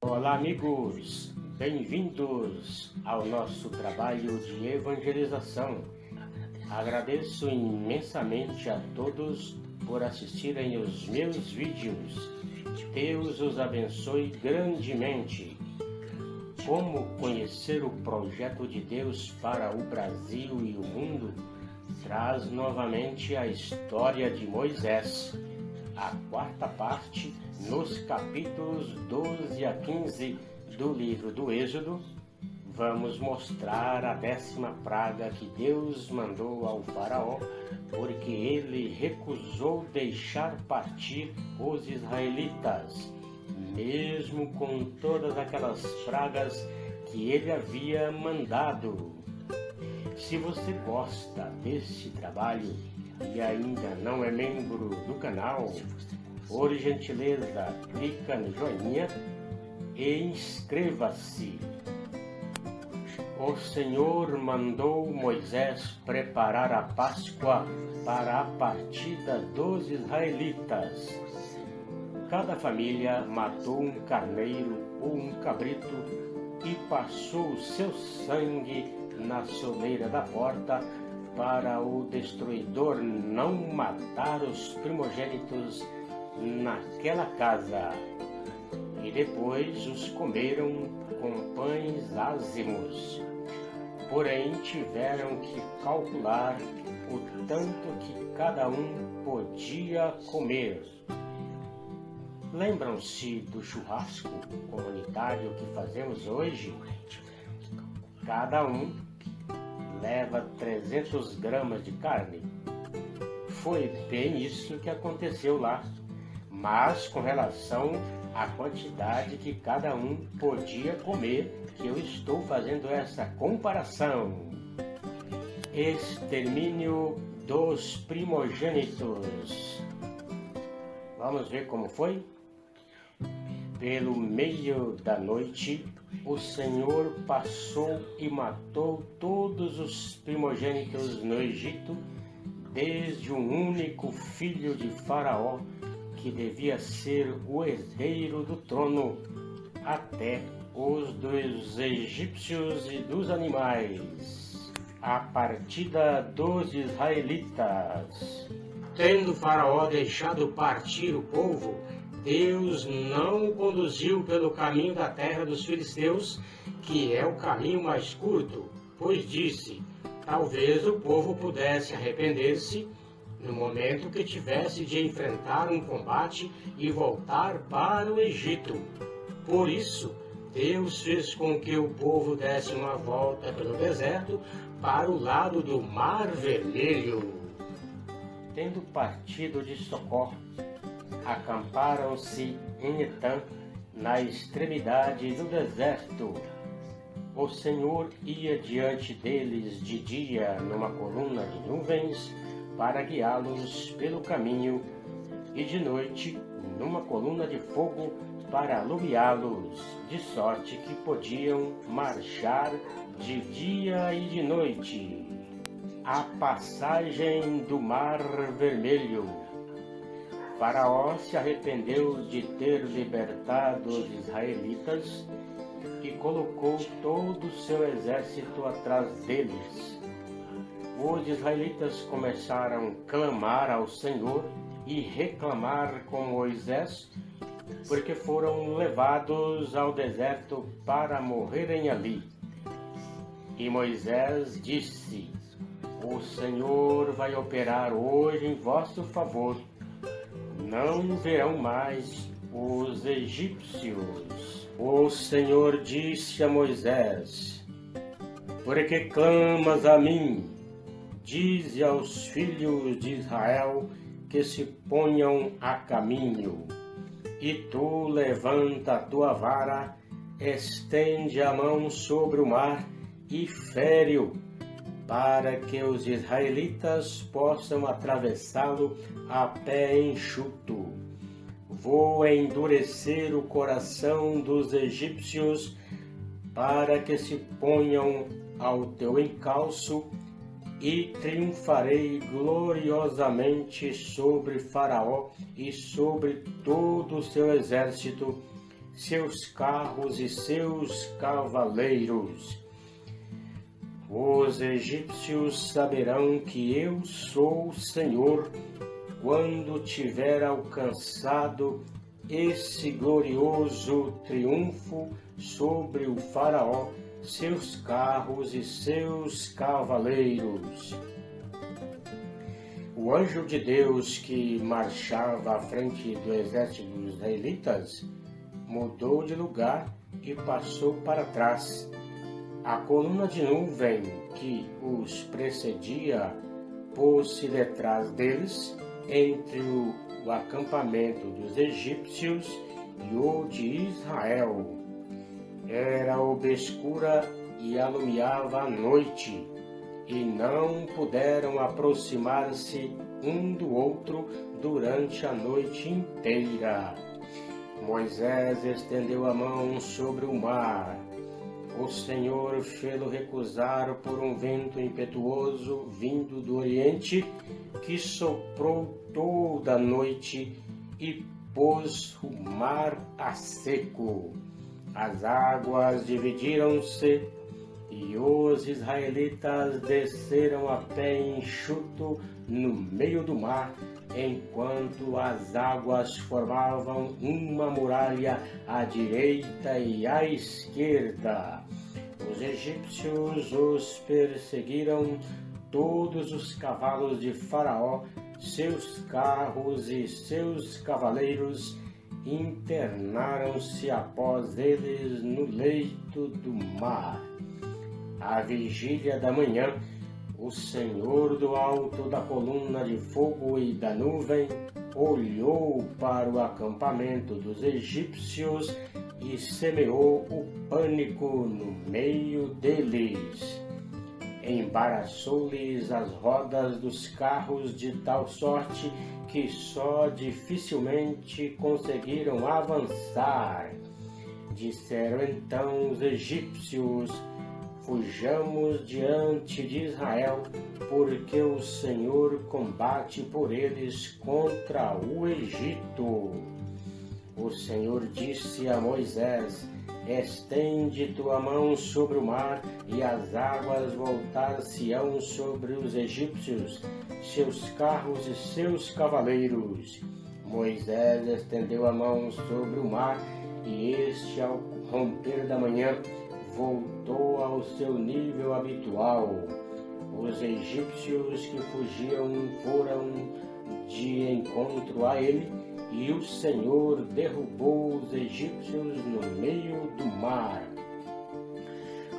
Olá, amigos! Bem-vindos ao nosso trabalho de evangelização. Agradeço imensamente a todos por assistirem os meus vídeos. Deus os abençoe grandemente. Como conhecer o projeto de Deus para o Brasil e o mundo? Traz novamente a história de Moisés, a quarta parte, nos capítulos 12 a 15 do livro do Êxodo. Vamos mostrar a 10ª praga que Deus mandou ao faraó, porque ele recusou deixar partir os israelitas, mesmo com todas aquelas pragas que ele havia mandado. Se você gosta desse trabalho e ainda não é membro do canal, por gentileza, clica no joinha e inscreva-se. O Senhor mandou Moisés preparar a Páscoa para a partida dos israelitas. Cada família matou um carneiro ou um cabrito e passou o seu sangue na soleira da porta para o destruidor não matar os primogênitos naquela casa. E depois os comeram com pães ázimos. Porém, tiveram que calcular o tanto que cada um podia comer. Lembram-se do churrasco comunitário que fazemos hoje? Cada um leva 300 gramas de carne. Foi bem isso que aconteceu lá, mas com relação à quantidade que cada um podia comer, que eu estou fazendo essa comparação. Extermínio dos primogênitos. Vamos ver como foi? Pelo meio da noite, o Senhor passou e matou todos os primogênitos no Egito, desde um único filho de Faraó, que devia ser o herdeiro do trono, até os dos egípcios e dos animais. A partida dos israelitas. Tendo Faraó deixado partir o povo, Deus não o conduziu pelo caminho da terra dos filisteus, que é o caminho mais curto, pois disse: talvez o povo pudesse arrepender-se no momento que tivesse de enfrentar um combate e voltar para o Egito. Por isso, Deus fez com que o povo desse uma volta pelo deserto para o lado do Mar Vermelho. Tendo partido de Socó, acamparam-se em Etã, na extremidade do deserto. O Senhor ia diante deles de dia numa coluna de nuvens para guiá-los pelo caminho, e de noite numa coluna de fogo para alumiá-los, de sorte que podiam marchar de dia e de noite. A passagem do Mar Vermelho. Faraó se arrependeu de ter libertado os israelitas e colocou todo o seu exército atrás deles. Os israelitas começaram a clamar ao Senhor e reclamar com Moisés, porque foram levados ao deserto para morrerem ali. E Moisés disse: o Senhor vai operar hoje em vosso favor. Não verão mais os egípcios. O Senhor disse a Moisés: por que clamas a mim? Dize aos filhos de Israel que se ponham a caminho. E tu levanta a tua vara, estende a mão sobre o mar e fere-o, para que os israelitas possam atravessá-lo a pé enxuto. Vou endurecer o coração dos egípcios, para que se ponham ao teu encalço, e triunfarei gloriosamente sobre Faraó e sobre todo o seu exército, seus carros e seus cavaleiros. Os egípcios saberão que eu sou o Senhor quando tiver alcançado esse glorioso triunfo sobre o faraó, seus carros e seus cavaleiros. O anjo de Deus que marchava à frente do exército dos israelitas mudou de lugar e passou para trás. A coluna de nuvem que os precedia pôs-se detrás deles, entre o acampamento dos egípcios e o de Israel. Era obscura e alumiava a noite, e não puderam aproximar-se um do outro durante a noite inteira. Moisés estendeu a mão sobre o mar. O Senhor fê-lo recusar por um vento impetuoso vindo do Oriente, que soprou toda a noite e pôs o mar a seco. As águas dividiram-se e os israelitas desceram a pé enxuto no meio do mar, enquanto as águas formavam uma muralha à direita e à esquerda. Os egípcios os perseguiram, todos os cavalos de Faraó, seus carros e seus cavaleiros internaram-se após eles no leito do mar. À vigília da manhã, o Senhor do alto da coluna de fogo e da nuvem olhou para o acampamento dos egípcios e semeou o pânico no meio deles. Embaraçou-lhes as rodas dos carros de tal sorte que só dificilmente conseguiram avançar. Disseram então os egípcios: fujamos diante de Israel, porque o Senhor combate por eles contra o Egito. O Senhor disse a Moisés: estende tua mão sobre o mar, e as águas voltar-se-ão sobre os egípcios, seus carros e seus cavaleiros. Moisés estendeu a mão sobre o mar, e este, ao romper da manhã, voltou ao seu nível habitual. Os egípcios que fugiam foram de encontro a ele, e o Senhor derrubou os egípcios no meio do mar.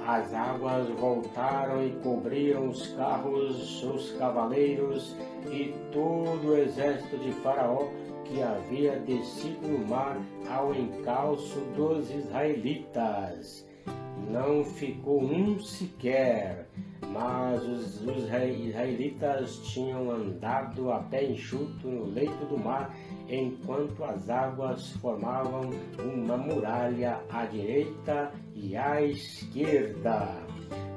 As águas voltaram e cobriram os carros, os cavaleiros e todo o exército de Faraó, que havia descido no mar ao encalço dos israelitas. Não ficou um sequer, mas os israelitas tinham andado a pé enxuto no leito do mar, enquanto as águas formavam uma muralha à direita e à esquerda.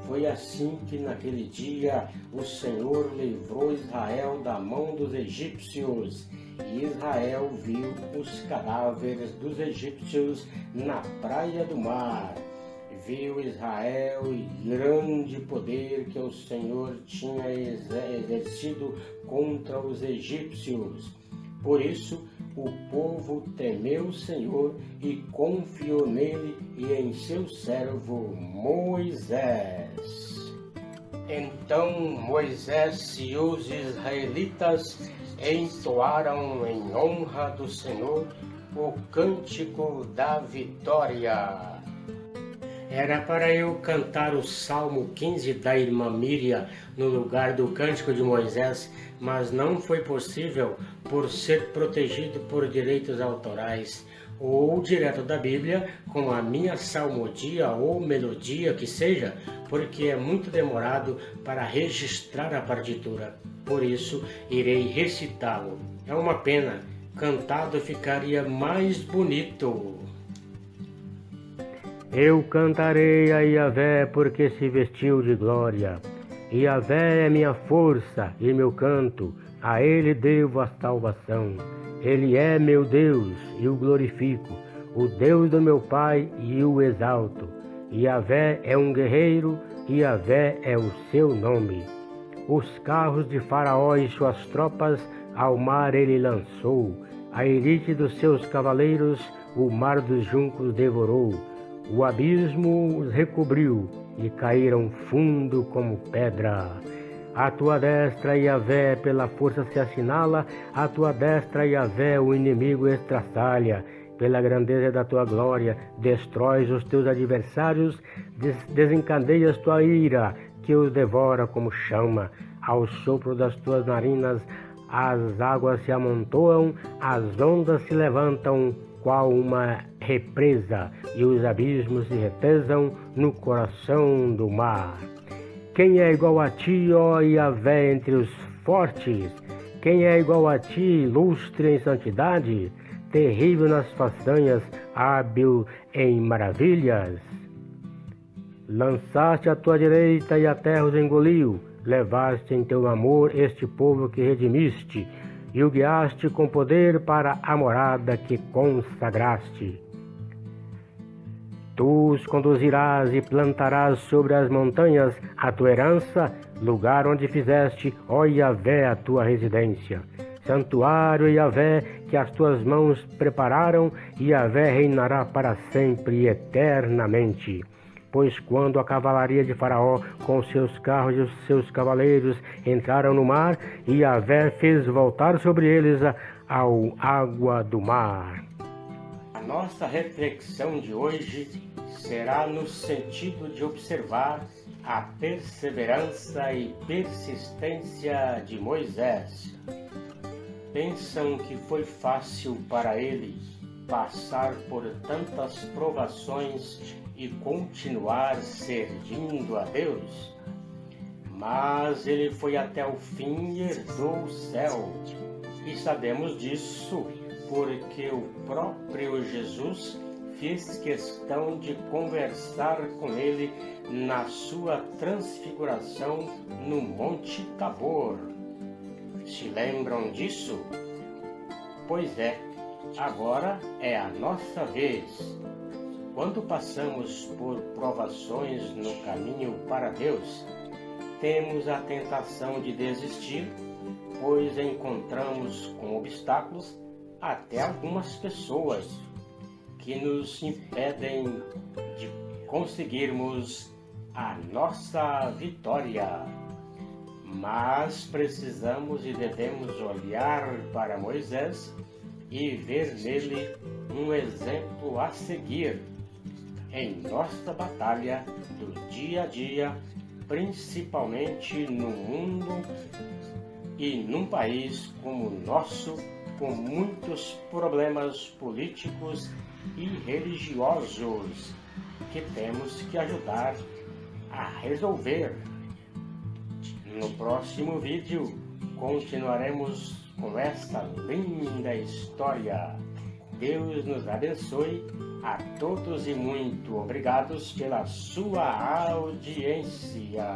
Foi assim que naquele dia o Senhor livrou Israel da mão dos egípcios, e Israel viu os cadáveres dos egípcios na praia do mar. Viu Israel o grande poder que o Senhor tinha exercido contra os egípcios. Por isso, o povo temeu o Senhor e confiou nele e em seu servo Moisés. Então Moisés e os israelitas entoaram em honra do Senhor o cântico da vitória. Era para eu cantar o Salmo 15 da irmã Miriam no lugar do Cântico de Moisés, mas não foi possível por ser protegido por direitos autorais, ou direto da Bíblia, com a minha salmodia ou melodia que seja, porque é muito demorado para registrar a partitura. Por isso, irei recitá-lo. É uma pena, cantado ficaria mais bonito. Eu cantarei a Yahvé porque se vestiu de glória. Yahvé é minha força e meu canto, a Ele devo a salvação. Ele é meu Deus e o glorifico, o Deus do meu pai, e o exalto. Yahvé é um guerreiro, Yahvé é o seu nome. Os carros de Faraó e suas tropas ao mar ele lançou. A elite dos seus cavaleiros o mar dos juncos devorou. O abismo os recobriu e caíram fundo como pedra. A tua destra, Yahvé, pela força se assinala, a tua destra, Yahvé, o inimigo estraçalha. Pela grandeza da tua glória, destróis os teus adversários, desencadeias tua ira, que os devora como chama. Ao sopro das tuas narinas, as águas se amontoam, as ondas se levantam, qual uma represa, e os abismos se retesam no coração do mar. Quem é igual a ti, ó Yahvé, entre os fortes? Quem é igual a ti, ilustre em santidade, terrível nas façanhas, hábil em maravilhas? Lançaste a tua direita e a terra os engoliu, levaste em teu amor este povo que redimiste, e o guiaste com poder para a morada que consagraste. Tu os conduzirás e plantarás sobre as montanhas a tua herança, lugar onde fizeste, ó Yahvé, a tua residência. Santuário, Yahvé, que as tuas mãos prepararam, e Yahvé reinará para sempre e eternamente. Pois quando a cavalaria de Faraó, com seus carros e os seus cavaleiros, entraram no mar, Yahvé fez voltar sobre eles a água do mar. A nossa reflexão de hoje será no sentido de observar a perseverança e persistência de Moisés. Pensam que foi fácil para ele passar por tantas provações e continuar servindo a Deus? Mas ele foi até o fim e herdou o céu. E sabemos disso porque o próprio Jesus fez questão de conversar com ele na sua transfiguração no Monte Tabor. Se lembram disso? Pois é, agora é a nossa vez. Quando passamos por provações no caminho para Deus, temos a tentação de desistir, pois encontramos com obstáculos até algumas pessoas que nos impedem de conseguirmos a nossa vitória. Mas precisamos e devemos olhar para Moisés e ver nele um exemplo a seguir em nossa batalha do dia a dia, principalmente no mundo e num país como o nosso, com muitos problemas políticos e religiosos que temos que ajudar a resolver. No próximo vídeo continuaremos com essa linda história. Deus nos abençoe a todos e muito obrigados pela sua audiência.